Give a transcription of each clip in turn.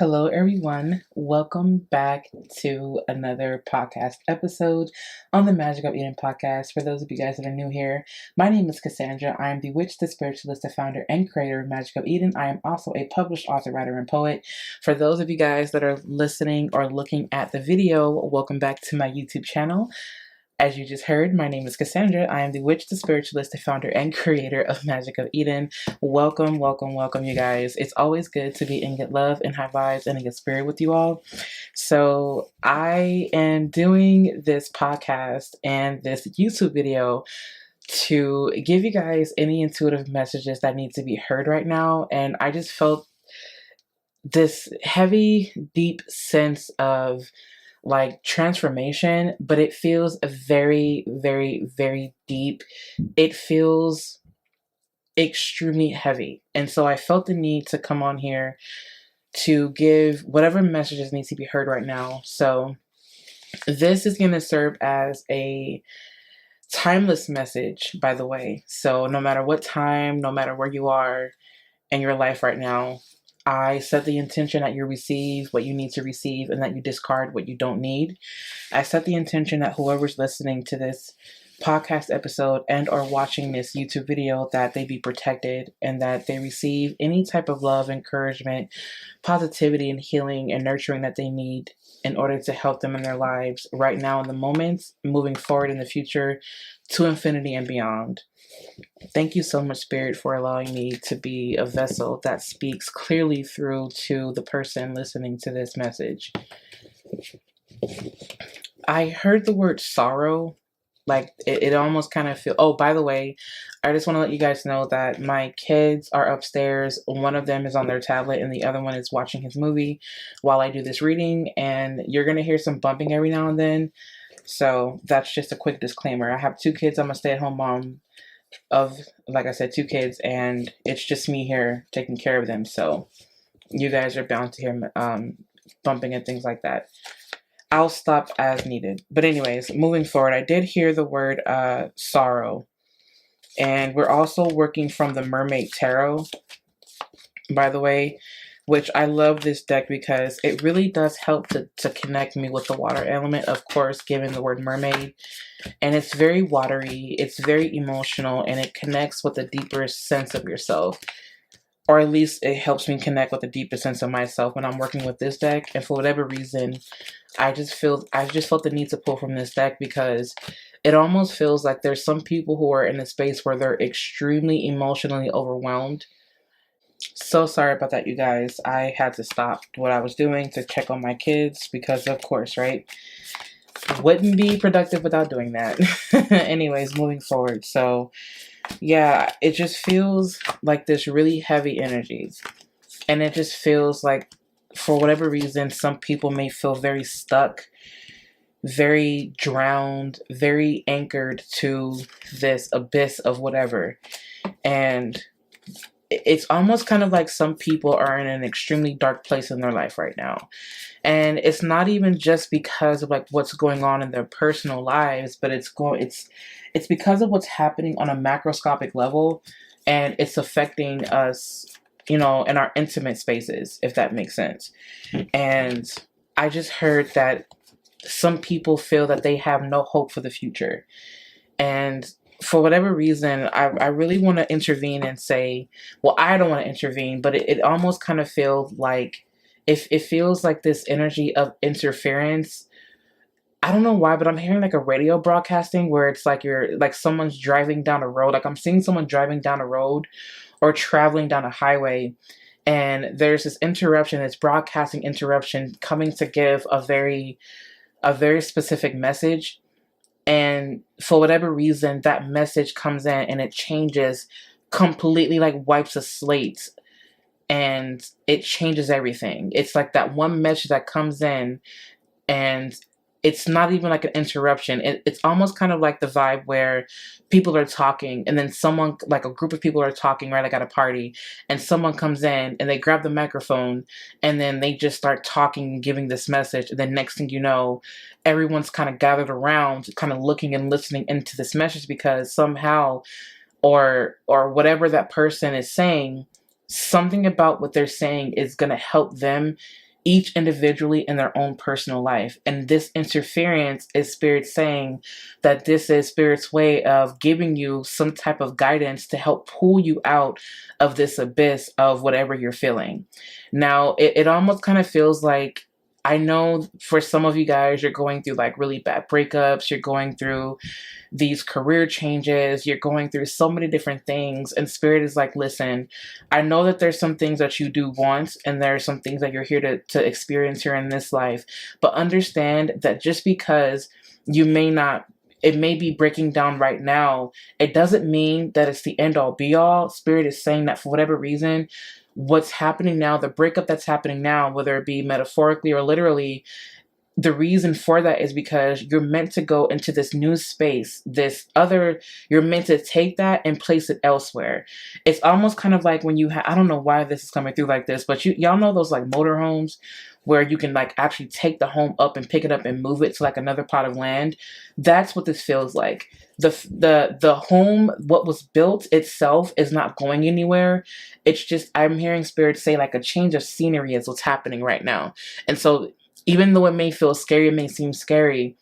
Hello, everyone. Welcome back to another podcast episode on the Magic of Eden podcast. For those of you guys that are new here, my name is Cassandra. I am the witch, the spiritualist, the founder, and creator of Magic of Eden. I am also a published author, writer, and poet. For those of you guys that are listening or looking at the video, welcome back to my YouTube channel. As you just heard, my name is Cassandra. I am the witch, the spiritualist, the founder, and creator of Magic of Eden. Welcome, welcome, welcome, you guys. It's always good to be in good love and high vibes and in good spirit with you all. So I am doing this podcast and this YouTube video to give you guys any intuitive messages that need to be heard right now. And I just felt this heavy, deep sense of like transformation, but it feels very, very, very deep. It feels extremely heavy. And so I felt the need to come on here to give whatever messages need to be heard right now. So this is going to serve as a timeless message, by the way. So no matter what time, no matter where you are in your life right now, I set the intention that you receive what you need to receive and that you discard what you don't need. I set the intention that whoever's listening to this podcast episode and or watching this YouTube video, that they be protected and that they receive any type of love, encouragement, positivity, and healing and nurturing that they need in order to help them in their lives right now in the moment, moving forward in the future to infinity and beyond. Thank you so much, Spirit, for allowing me to be a vessel that speaks clearly through to the person listening to this message. I heard the word sorrow. Like it almost kind of feel. Oh, by the way, I just want to let you guys know that my kids are upstairs. One of them is on their tablet and the other one is watching his movie while I do this reading. And you're going to hear some bumping every now and then. So that's just a quick disclaimer. I have two kids. I'm a stay-at-home mom of, like I said, two kids, and it's just me here taking care of them. So you guys are bound to hear bumping and things like that. I'll stop as needed. But anyways, moving forward, I did hear the word sorrow. And we're also working from the Mermaid Tarot, by the way, which I love this deck because it really does help to connect me with the water element, of course, given the word mermaid. And it's very watery, it's very emotional, and it connects with a deeper sense of yourself. Or at least it helps me connect with a deeper sense of myself when I'm working with this deck. And for whatever reason, I just felt the need to pull from this deck because it almost feels like there's some people who are in a space where they're extremely emotionally overwhelmed. So sorry about that, you guys. I had to stop what I was doing to check on my kids because, of course, right? Wouldn't be productive without doing that. Anyways, moving forward. So, yeah, it just feels like this really heavy energy. And it just feels like, for whatever reason, some people may feel very stuck, very drowned, very anchored to this abyss of whatever. And it's almost kind of like some people are in an extremely dark place in their life right now. And it's not even just because of like what's going on in their personal lives, but it's because of what's happening on a macroscopic level, and it's affecting us, you know, in our intimate spaces, if that makes sense. And I just heard that some people feel that they have no hope for the future. And for whatever reason, I really want to intervene and say, well, I don't want to intervene, but it almost kind of feels like, if it feels like this energy of interference. I don't know why, but I'm hearing like a radio broadcasting where it's like you're like someone's driving down a road. Like I'm seeing someone driving down a road or traveling down a highway. And there's this interruption, this broadcasting interruption coming to give a very specific message. And for whatever reason, that message comes in and it changes completely, like wipes a slate, and it changes everything. It's like that one message that comes in, and it's not even like an interruption. It's almost kind of like the vibe where people are talking and then someone, like a group of people are talking, right, like at a party, and someone comes in and they grab the microphone and then they just start talking and giving this message. And then next thing you know, everyone's kind of gathered around, kind of looking and listening into this message because somehow or whatever that person is saying, something about what they're saying is going to help them each individually in their own personal life. And this interference is Spirit saying that this is Spirit's way of giving you some type of guidance to help pull you out of this abyss of whatever you're feeling. Now, it almost kind of feels like, I know for some of you guys, you're going through like really bad breakups, you're going through these career changes, you're going through so many different things, and Spirit is like, listen, I know that there's some things that you do want, and there are some things that you're here to experience here in this life, but understand that just because you may not, it may be breaking down right now, it doesn't mean that it's the end all be all. Spirit is saying that for whatever reason, what's happening now, the breakup that's happening now, whether it be metaphorically or literally, the reason for that is because you're meant to go into this new space, you're meant to take that and place it elsewhere. It's almost kind of like when you I don't know why this is coming through like this, but y'all know those like motorhomes where you can like actually take the home up and pick it up and move it to like another plot of land. That's what this feels like. The home, what was built itself, is not going anywhere. It's just, I'm hearing Spirit say like a change of scenery is what's happening right now. And so even though it may feel scary, it may seem scary,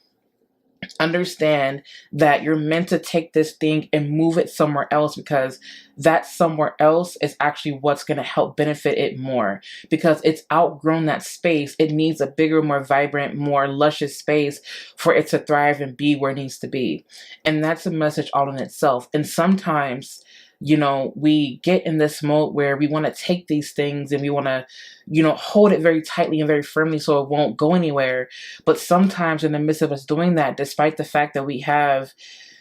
understand that you're meant to take this thing and move it somewhere else, because that somewhere else is actually what's going to help benefit it more, because it's outgrown that space. It needs a bigger, more vibrant, more luscious space for it to thrive and be where it needs to be. And that's a message all in itself. And sometimes, you know, we get in this mode where we want to take these things and we want to, you know, hold it very tightly and very firmly so it won't go anywhere. But sometimes in the midst of us doing that, despite the fact that we have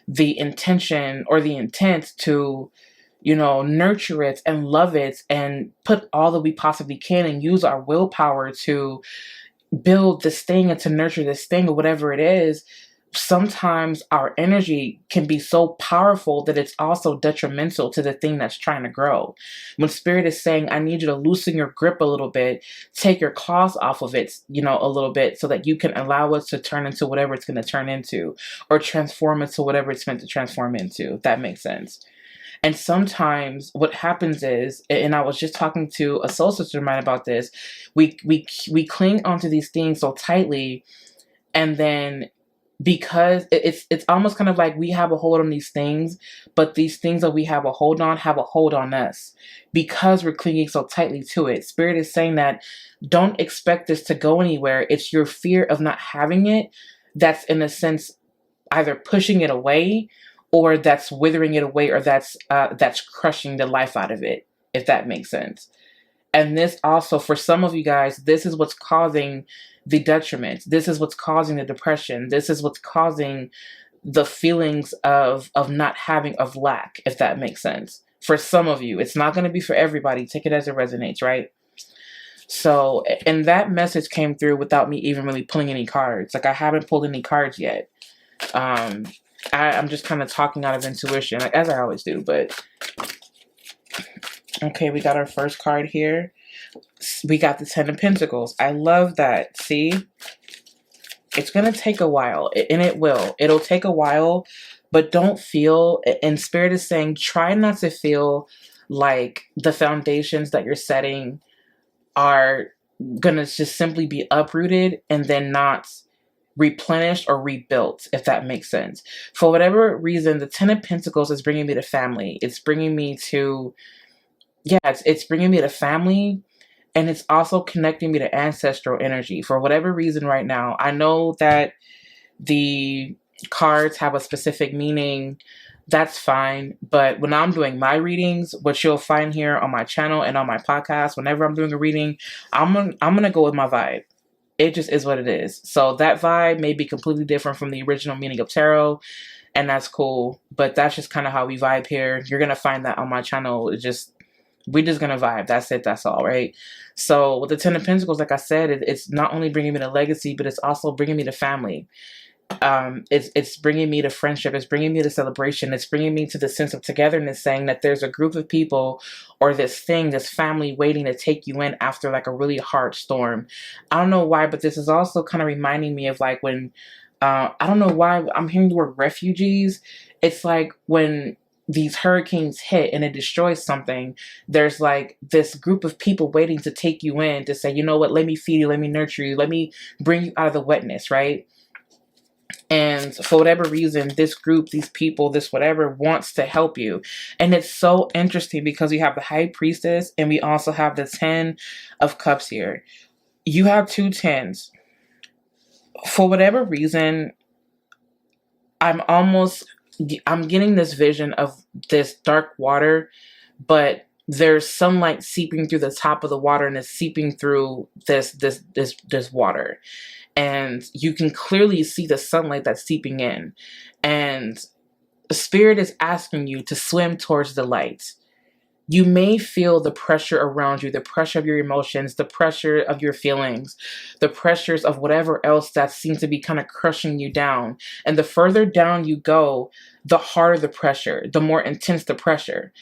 the intention or the intent to, you know, nurture it and love it and put all that we possibly can and use our willpower to build this thing and to nurture this thing or whatever it is, sometimes our energy can be so powerful that it's also detrimental to the thing that's trying to grow. When Spirit is saying, I need you to loosen your grip a little bit, take your claws off of it, you know, a little bit, so that you can allow it to turn into whatever it's going to turn into, or transform into whatever it's meant to transform into, if that makes sense. And sometimes what happens is, and I was just talking to a soul sister of mine about this, we cling onto these things so tightly, and then because it's almost kind of like we have a hold on these things, but these things that we have a hold on us because we're clinging so tightly to it. Spirit is saying that don't expect this to go anywhere. It's your fear of not having it that's, in a sense, either pushing it away, or that's withering it away, or that's crushing the life out of it, if that makes sense. And this also, for some of you guys, this is what's causing the detriment. This is what's causing the depression. This is what's causing the feelings of not having, of lack, if that makes sense. For some of you, it's not going to be for everybody. Take it as it resonates, right? So, and that message came through without me even really pulling any cards. Like, I haven't pulled any cards yet. I'm just kind of talking out of intuition, like, as I always do, but okay, we got our first card here. We got the Ten of Pentacles. I love that. See? It's going to take a while, and it will. It'll take a while, but don't feel, and Spirit is saying, try not to feel like the foundations that you're setting are going to just simply be uprooted and then not replenished or rebuilt, if that makes sense. For whatever reason, the Ten of Pentacles is bringing me to family. It's bringing me to, yeah, it's bringing me to family, and it's also connecting me to ancestral energy. For whatever reason right now, I know that the cards have a specific meaning. That's fine. But when I'm doing my readings, what you'll find here on my channel and on my podcast, whenever I'm doing a reading, I'm gonna go with my vibe. It just is what it is. So that vibe may be completely different from the original meaning of tarot, and that's cool. But that's just kind of how we vibe here. You're gonna find that on my channel. We're just gonna vibe. That's it. That's all, right? So with the Ten of Pentacles, like I said, it's not only bringing me to legacy, but it's also bringing me to family. It's bringing me to friendship. It's bringing me to celebration. It's bringing me to the sense of togetherness, saying that there's a group of people or this thing, this family waiting to take you in after like a really hard storm. I don't know why, but this is also kind of reminding me of like when, I don't know why I'm hearing the word refugees. It's like when these hurricanes hit and it destroys something, there's like this group of people waiting to take you in to say, you know what, let me feed you, let me nurture you, let me bring you out of the wetness, right? And for whatever reason, this group, these people, this whatever wants to help you. And it's so interesting because we have the High Priestess and we also have the 10 of Cups here. You have 2 tens. For whatever reason, I'm getting this vision of this dark water, but there's sunlight seeping through the top of the water and it's seeping through this water. And you can clearly see the sunlight that's seeping in. And Spirit is asking you to swim towards the light. You may feel the pressure around you, the pressure of your emotions, the pressure of your feelings, the pressures of whatever else that seems to be kind of crushing you down. And the further down you go, the harder the pressure, the more intense the pressure.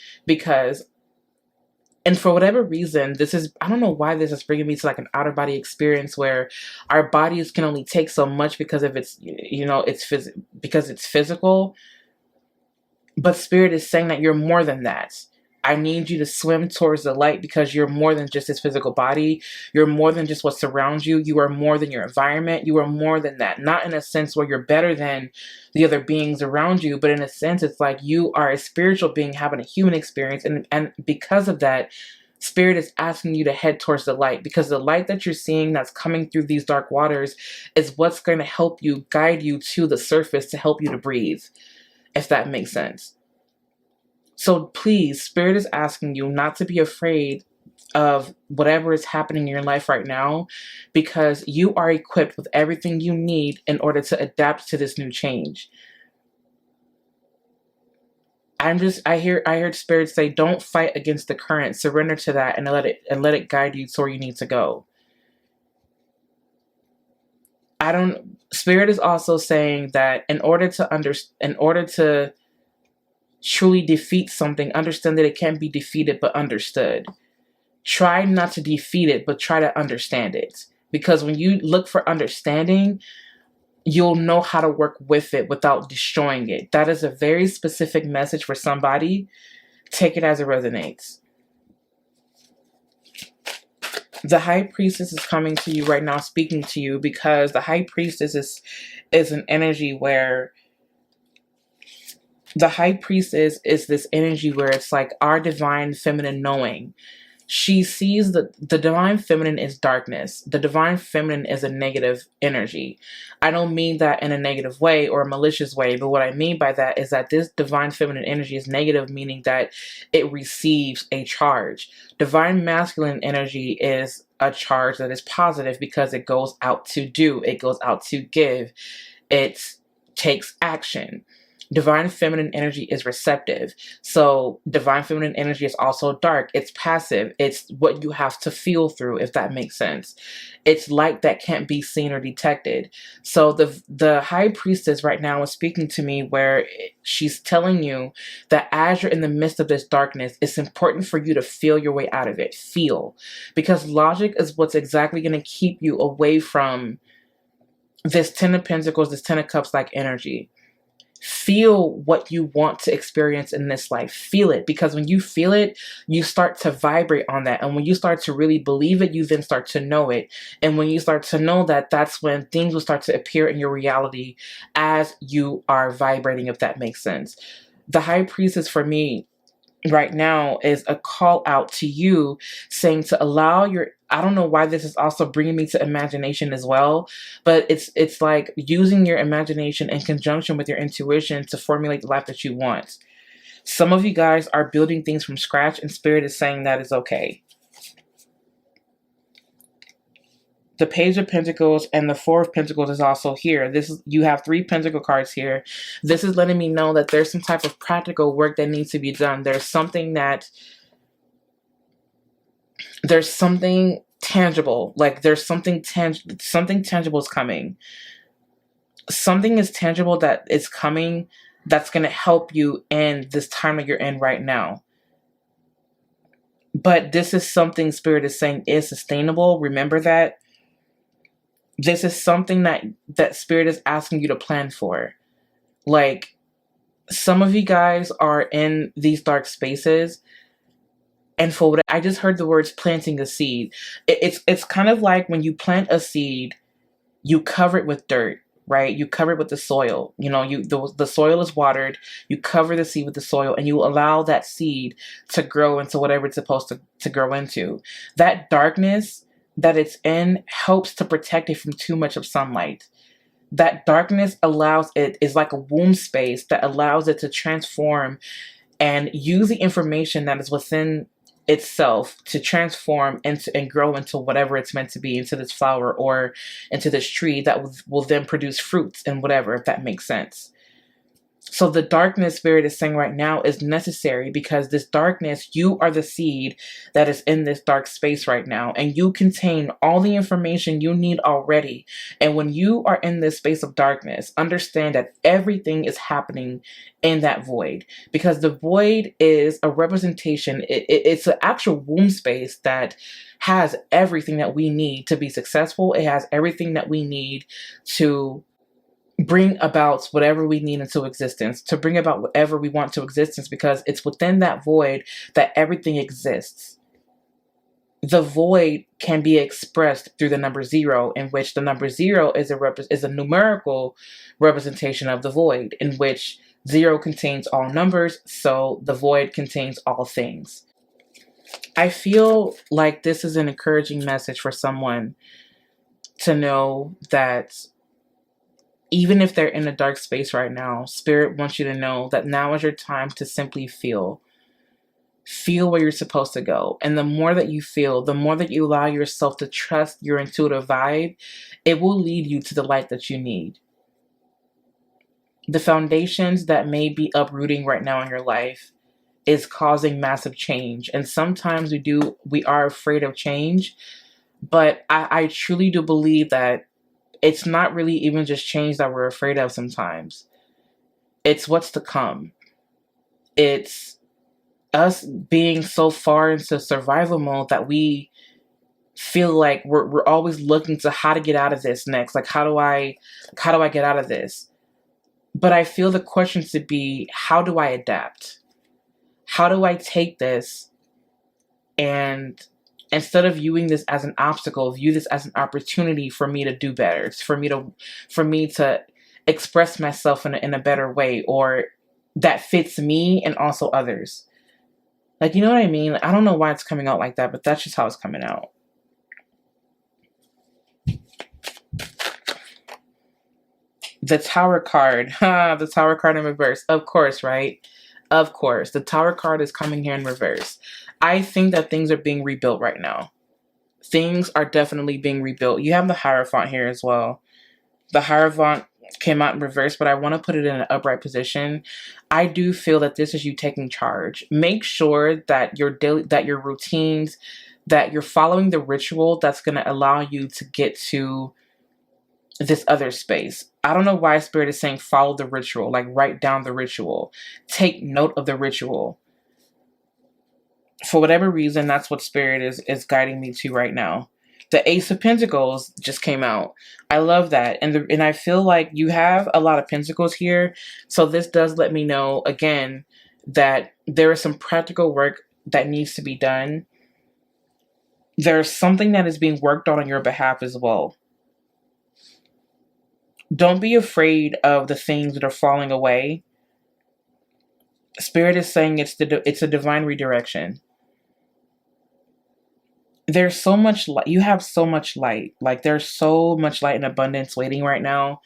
And for whatever reason, I don't know why this is bringing me to like an out of body experience where our bodies can only take so much because of its, because it's physical. But Spirit is saying that you're more than that. I need you to swim towards the light because you're more than just this physical body. You're more than just what surrounds you. You are more than your environment. You are more than that. Not in a sense where you're better than the other beings around you, but in a sense, it's like you are a spiritual being having a human experience. And because of that, Spirit is asking you to head towards the light, because the light that you're seeing that's coming through these dark waters is what's going to help you, guide you to the surface to help you to breathe, if that makes sense. So please, Spirit is asking you not to be afraid of whatever is happening in your life right now, because you are equipped with everything you need in order to adapt to this new change. I heard Spirit say, don't fight against the current, surrender to that and let it guide you to where you need to go. Spirit is also saying that in order to truly defeat something, understand that it can't be defeated but understood. Try not to defeat it, but try to understand it. Because when you look for understanding, you'll know how to work with it without destroying it. That is a very specific message for somebody. Take it as it resonates. The High Priestess is coming to you right now, speaking to you, because the High Priestess is an energy where the High Priestess is this energy where it's like our divine feminine knowing. She sees the divine feminine is darkness. The divine feminine is a negative energy. I don't mean that in a negative way or a malicious way, but what I mean by that is that this divine feminine energy is negative, meaning that it receives a charge. Divine masculine energy is a charge that is positive because it goes out to do, it goes out to give, it takes action. Divine feminine energy is receptive. So divine feminine energy is also dark. It's passive. It's what you have to feel through, if that makes sense. It's light that can't be seen or detected. So the High Priestess right now is speaking to me where she's telling you that as you're in the midst of this darkness, it's important for you to feel your way out of it. Feel. Because logic is what's exactly going to keep you away from this 10 of Pentacles, this 10 of Cups like energy. Feel what you want to experience in this life. Feel it, because when you feel it, you start to vibrate on that. And when you start to really believe it, you then start to know it. And when you start to know that, that's when things will start to appear in your reality as you are vibrating, if that makes sense. The High Priestess for me right now is a call out to you, saying to allow your, I don't know why this is also bringing me to imagination as well, but it's like using your imagination in conjunction with your intuition to formulate the life that you want. Some of you guys are building things from scratch, and Spirit is saying that is okay. The Page of Pentacles and the Four of Pentacles is also here. You have 3 Pentacle cards here. This is letting me know that there's some type of practical work that needs to be done. There's something tangible. Like there's something tangible is coming. Something is tangible that is coming that's going to help you in this time that you're in right now. But this is something Spirit is saying is sustainable. Remember that. This is something that Spirit is asking you to plan for. Like, Some of you guys are in these dark spaces, and for what I just heard the words planting a seed. It's kind of like when you plant a seed, you cover it with dirt, right? You cover it with the soil. You know, the soil is watered. You cover the seed with the soil, and you allow that seed to grow into whatever it's supposed to grow into. That darkness that it's in helps to protect it from too much of sunlight. That darkness allows it is like a womb space that allows it to transform and use the information that is within itself to transform into and grow into whatever it's meant to be, into this flower or into this tree that will then produce fruits and whatever, if that makes sense. So the darkness Spirit is saying right now is necessary, because this darkness, you are the seed that is in this dark space right now, and you contain all the information you need already. And when you are in this space of darkness, understand that everything is happening in that void, because the void is a representation. It's an actual womb space that has everything that we need to be successful. It has everything that we need to bring about whatever we need into existence, to bring about whatever we want to existence, because it's within that void that everything exists. The void can be expressed through the number 0, in which the number 0 is a numerical representation of the void, in which 0 contains all numbers, so the void contains all things. I feel like this is an encouraging message for someone to know that even if they're in a dark space right now, Spirit wants you to know that now is your time to simply feel. Feel where you're supposed to go. And the more that you feel, the more that you allow yourself to trust your intuitive vibe, it will lead you to the light that you need. The foundations that may be uprooting right now in your life is causing massive change. And sometimes we are afraid of change, but I truly do believe that it's not really even just change that we're afraid of sometimes. It's what's to come. It's us being so far into survival mode that we feel like we're always looking to how to get out of this next. Like, how do I get out of this? But I feel the question to be, how do I adapt? How do I take this and instead of viewing this as an obstacle, view this as an opportunity for me to do better, for me to express myself in a better way, or that fits me and also others. Like, you know what I mean? I don't know why it's coming out like that, but that's just how it's coming out. The Tower card. The Tower card in reverse. Of course, right? Of course. The Tower card is coming here in reverse. I think that things are being rebuilt right now. Things are definitely being rebuilt. You have the Hierophant here as well. The Hierophant came out in reverse, but I want to put it in an upright position. I do feel that this is you taking charge. Make sure that your routines, that you're following the ritual that's going to allow you to get to this other space. I don't know why Spirit is saying follow the ritual, like write down the ritual. Take note of the ritual. For whatever reason, that's what Spirit is guiding me to right now. The Ace of Pentacles just came out. I love that. And I feel like you have a lot of pentacles here. So this does let me know, again, that there is some practical work that needs to be done. There's something that is being worked on your behalf as well. Don't be afraid of the things that are falling away. Spirit is saying it's a divine redirection. There's so much light. You have so much light. Like, there's so much light and abundance waiting right now.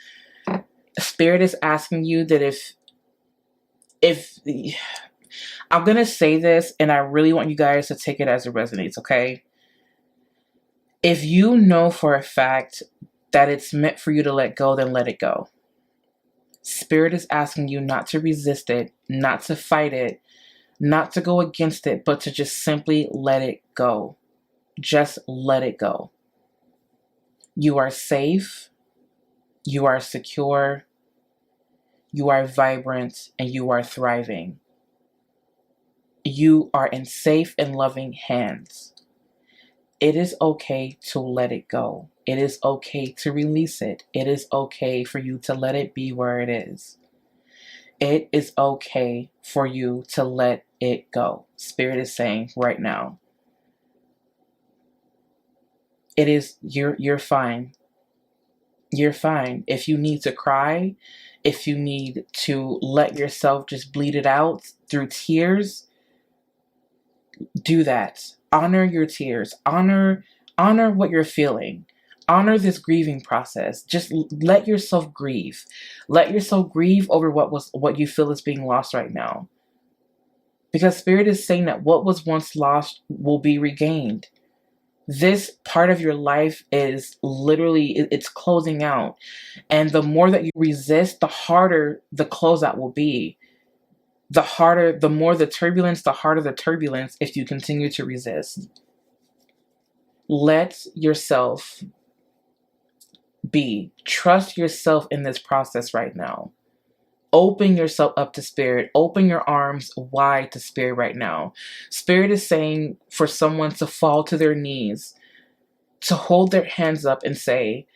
Spirit is asking you that if I'm going to say this, and I really want you guys to take it as it resonates, okay? If you know for a fact that it's meant for you to let go, then let it go. Spirit is asking you not to resist it, not to fight it, not to go against it, but to just simply let it go. Just let it go. You are safe. You are secure. You are vibrant, and you are thriving. You are in safe and loving hands. It is okay to let it go. It is okay to release it. It is okay for you to let it be where it is. It is okay for you to let it go. Spirit is saying right now. It is, you're fine. You're fine. If you need to cry, if you need to let yourself just bleed it out through tears, do that. Honor your tears. Honor what you're feeling. Honor this grieving process. Just let yourself grieve. Let yourself grieve over what you feel is being lost right now. Because Spirit is saying that what was once lost will be regained. This part of your life is literally, it's closing out. And the more that you resist, the harder the closeout will be. The more the turbulence, the harder the turbulence if you continue to resist. Let yourself be. Trust yourself in this process right now. Open yourself up to Spirit. Open your arms wide to Spirit right now. Spirit is saying for someone to fall to their knees, to hold their hands up and say,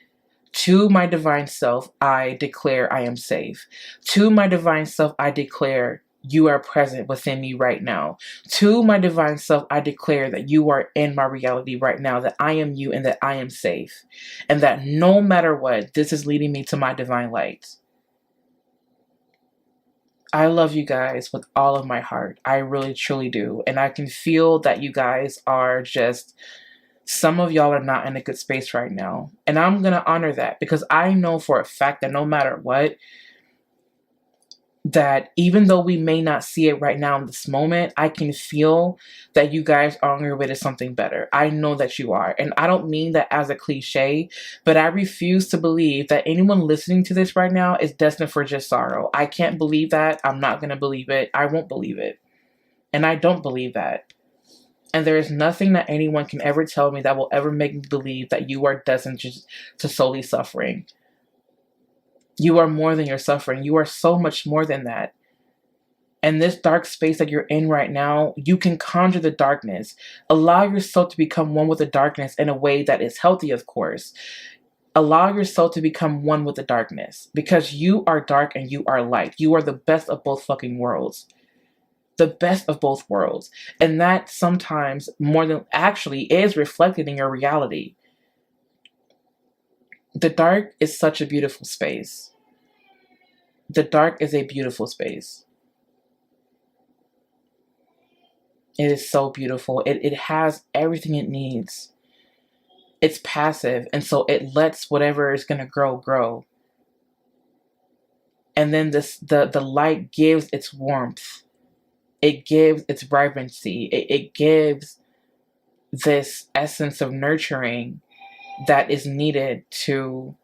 to my divine self, I declare I am safe. To my divine self, I declare you are present within me right now. To my divine self, I declare that you are in my reality right now, that I am you and that I am safe. And that no matter what, this is leading me to my divine light. I love you guys with all of my heart. I really, truly do. And I can feel that you guys are just, some of y'all are not in a good space right now. And I'm going to honor that because I know for a fact that no matter what, that even though we may not see it right now in this moment, I can feel that you guys are on your way to something better. I know that you are. And I don't mean that as a cliche, but I refuse to believe that anyone listening to this right now is destined for just sorrow. I can't believe that. I'm not going to believe it. I won't believe it. And I don't believe that. And there is nothing that anyone can ever tell me that will ever make me believe that you are destined to solely suffering. You are more than your suffering. You are so much more than that. And this dark space that you're in right now, you can conjure the darkness. Allow yourself to become one with the darkness in a way that is healthy, of course. Allow yourself to become one with the darkness because you are dark and you are light. You are the best of both fucking worlds. The best of both worlds. And that sometimes more than actually is reflected in your reality. The dark is such a beautiful space. The dark is a beautiful space. It is so beautiful. It has everything it needs. It's passive, and so it lets whatever is going to grow. And then the light gives its warmth. It gives its vibrancy. It gives this essence of nurturing that is needed to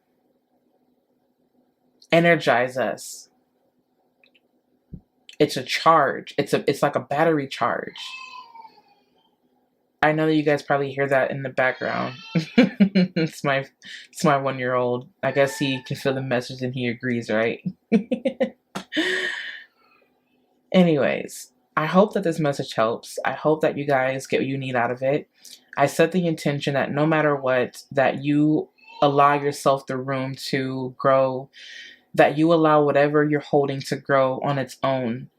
energize us. It's a charge. It's like a battery charge. I know that you guys probably hear that in the background. It's my 1-year-old. I guess he can feel the message and he agrees, right? Anyways, I hope that this message helps. I hope that you guys get what you need out of it. I set the intention that no matter what, that you allow yourself the room to grow, that you allow whatever you're holding to grow on its own,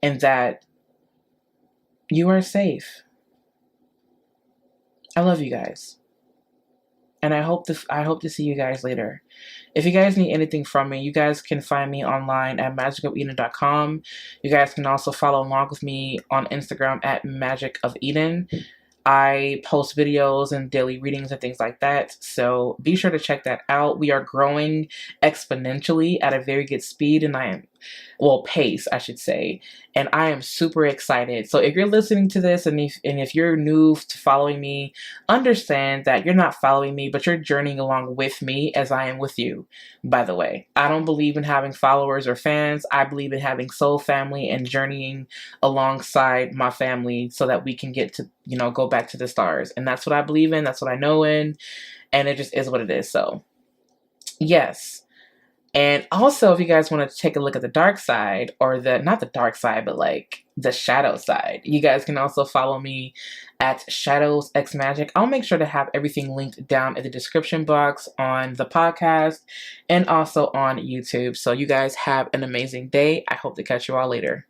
and that you are safe. I love you guys. And I hope to see you guys later. If you guys need anything from me, you guys can find me online at magicofeden.com. You guys can also follow along with me on Instagram at magicofeden. I post videos and daily readings and things like that. So be sure to check that out. We are growing exponentially at a very good speed, and pace, I should say. And I am super excited. So if you're listening to this and if you're new to following me, understand that you're not following me, but you're journeying along with me as I am with you. By the way, I don't believe in having followers or fans. I believe in having soul family and journeying alongside my family so that we can get to, go back to the stars. And that's what I believe in. That's what I know in. And it just is what it is. So yes. And also, if you guys want to take a look at the dark side, or not the dark side, but like the shadow side, you guys can also follow me at Shadows X Magic. I'll make sure to have everything linked down in the description box on the podcast and also on YouTube. So you guys have an amazing day. I hope to catch you all later.